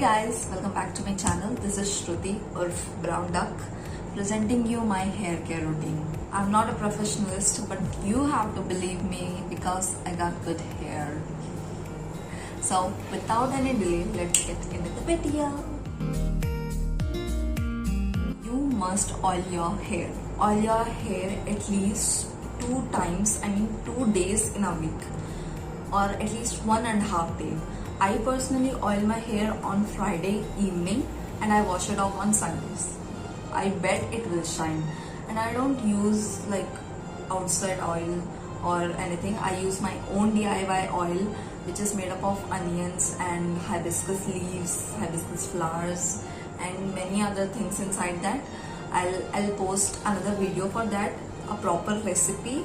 guys, welcome back to my channel. This is Shruti Urf Brown Duck presenting you my hair care routine. I'm not a professionalist, but you have to believe me because I got good hair. So without any delay, let's get into the video. You must oil your hair. Oil your hair at least 2 times, 2 days in a week, or at least 1.5 days. I personally oil my hair on Friday evening and I wash it off on Sundays. I bet it will shine. And I don't use like outside oil or anything. I use my own DIY oil, which is made up of onions and hibiscus leaves, hibiscus flowers, and many other things inside that. I'll post another video for that, a proper recipe.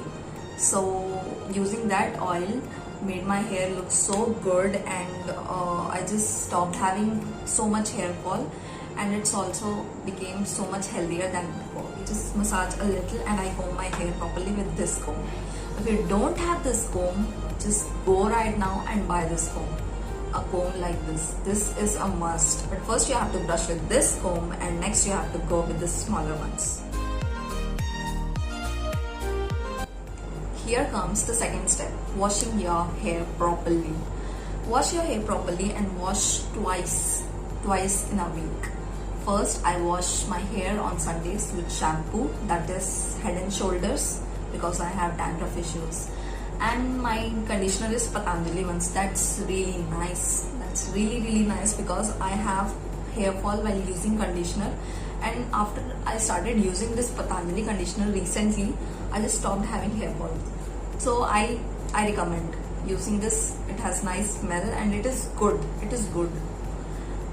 So using that oil made my hair look so good, and I just stopped having so much hair fall, and it's also became so much healthier than before. You just massage a little and I comb my hair properly with this comb. If you don't have this comb, just go right now and buy this comb. A comb like this. This is a must. But first you have to brush with this comb, and next you have to go with the smaller ones. Here comes the second step, washing your hair properly. Wash your hair properly and wash twice in a week. First, I wash my hair on Sundays with shampoo, that is Head and Shoulders, because I have dandruff issues. And my conditioner is Patanjali ones. That's really nice. That's really nice because I have hair fall while using conditioner. And after I started using this Patanjali conditioner recently, I just stopped having hair fall. So I recommend using this. It has nice smell and it is good. It is good.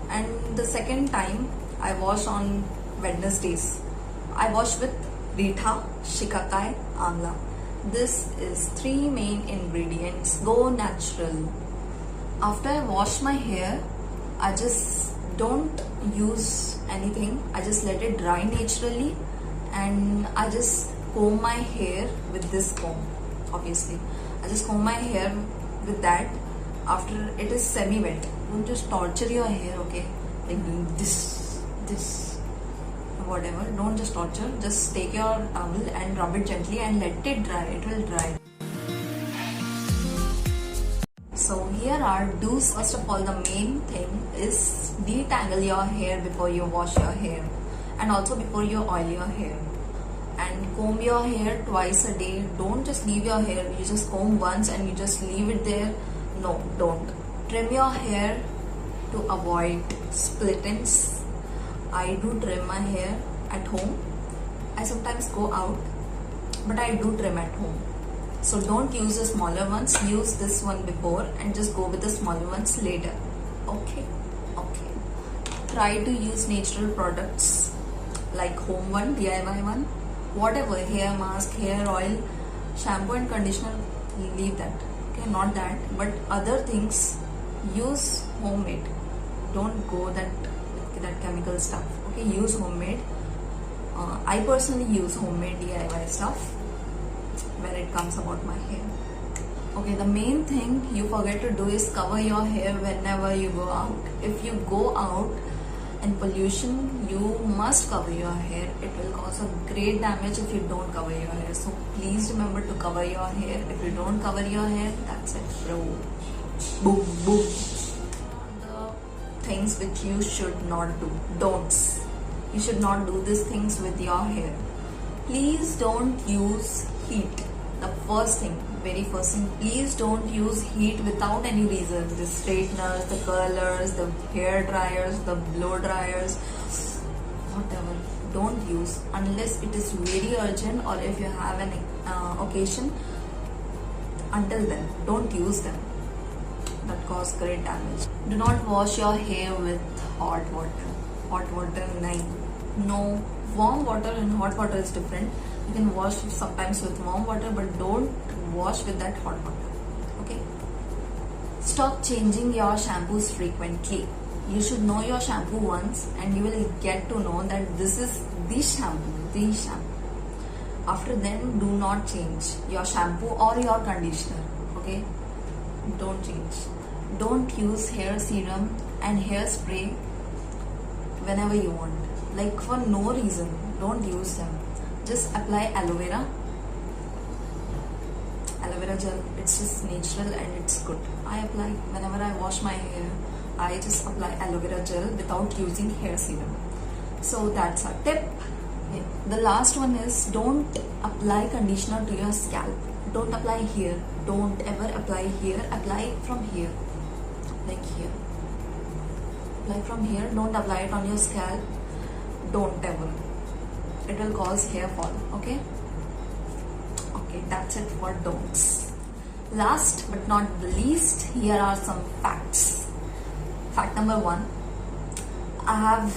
And the second time I wash on Wednesdays. I wash with Rita, Shikakai, Amla. This is 3 main ingredients. Go natural. After I wash my hair, I just don't use anything. I just let it dry naturally, and I just comb my hair with this comb. Obviously, I just comb my hair with that after it is semi-wet. Don't just torture your hair, okay? Like doing this, whatever. Don't just torture. Just take your towel and rub it gently and let it dry. It will dry. So here are do's. First of all, the main thing is detangle your hair before you wash your hair, and also before you oil your hair. And comb your hair twice a day. Don't just leave your hair. You just comb once and you just leave it there. No, don't. Trim your hair to avoid split ends. I do trim my hair at home. I sometimes go out, but I do trim at home. So don't use the smaller ones. Use this one before and just go with the smaller ones later. Okay. Try to use natural products like home one, DIY one, whatever, hair mask, hair oil, shampoo and conditioner, leave that. Okay, not that, but other things, use homemade. Don't go that chemical stuff. Okay, use homemade. I personally use homemade DIY stuff when it comes about my hair. Okay, the main thing you forget to do is cover your hair whenever you go out. If you go out in pollution, you must cover your hair. It will cause a great damage if you don't cover your hair. So please remember to cover your hair. If you don't cover your hair, that's it, bro. Boom. The things which you should not do. Don'ts. You should not do these things with your hair. Please don't use heat. The very first thing, please don't use heat without any reason. The straighteners, the curlers, the hair dryers, the blow dryers, whatever. Don't use unless it is very urgent or if you have an occasion. Until then, don't use them. That cause great damage. Do not wash your hair with hot water. Hot water, no. Warm water and hot water is different. You can wash sometimes with warm water, but don't wash with that hot water. Okay? Stop changing your shampoos frequently. You should know your shampoo once and you will get to know that this is the shampoo. After then, do not change your shampoo or your conditioner. Okay? Don't change. don't use hair serum and hairspray whenever you want. Like for no reason, don't use them. Just apply aloe vera gel. It's just natural and it's good. I apply whenever I wash my hair. I just apply aloe vera gel without using hair serum. So that's a tip. The last one is don't apply conditioner to your scalp. Don't apply here. Don't ever apply here. Apply from here, like here. Apply from here. Don't apply it on your scalp. Don't ever. It will cause hair fall. Okay. Okay, that's it for don'ts. Last but not the least, here are some facts. Fact number 1. I have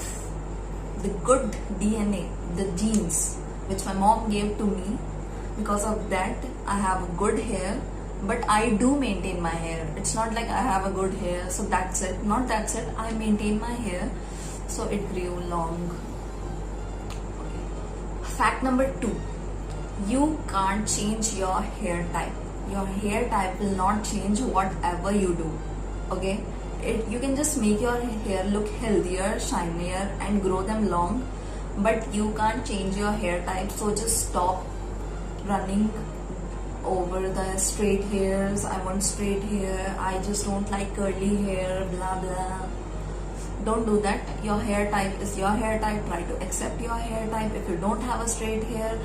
the good DNA, the genes which my mom gave to me. Because of that, I have good hair, but I do maintain my hair. It's not like I have a good hair, so that's it. Not that's it. I maintain my hair, so it grew long. Okay. Fact number 2. You can't change your hair type. Your hair type will not change whatever you do. Okay? You can just make your hair look healthier, shinier, and grow them long, but you can't change your hair type. So just stop running over the straight hairs. I want straight hair. I just don't like curly hair. Blah blah. Don't do that. Your hair type is your hair type. Try to accept your hair type. If you don't have a straight hair,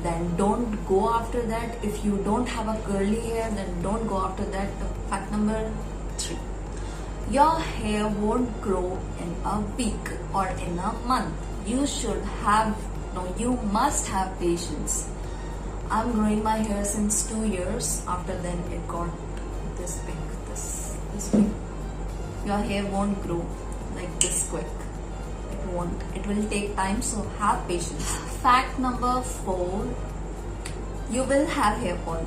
then don't go after that. If you don't have a curly hair, then don't go after that. Fact number 3. Your hair won't grow in a week or in a month. You must have patience. I'm growing my hair since 2 years. After then it got this big, this big. Your hair won't grow like this quick. It won't. It will take time, so have patience. Fact number 4. You will have hair fall.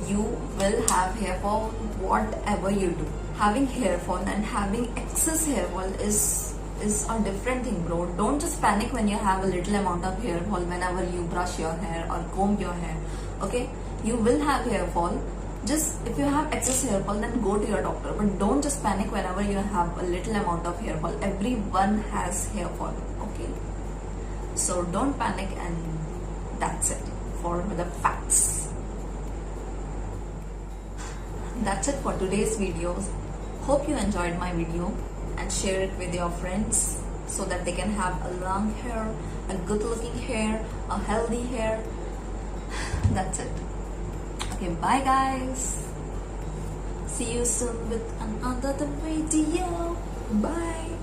You will have hair fall whatever you do. Having hair fall and having excess hair fall is a different thing, bro. Don't just panic when you have a little amount of hair fall whenever you brush your hair or comb your hair. Okay, you will have hair fall. Just if you have excess hair fall, then go to your doctor. But don't just panic whenever you have a little amount of hair fall. Everyone has hair fall. Okay, so don't panic, and that's it for the facts. That's it for today's videos. Hope you enjoyed my video and share it with your friends so that they can have a long hair, a good looking hair, a healthy hair. That's it. Okay, bye guys. See you soon with another video. Bye.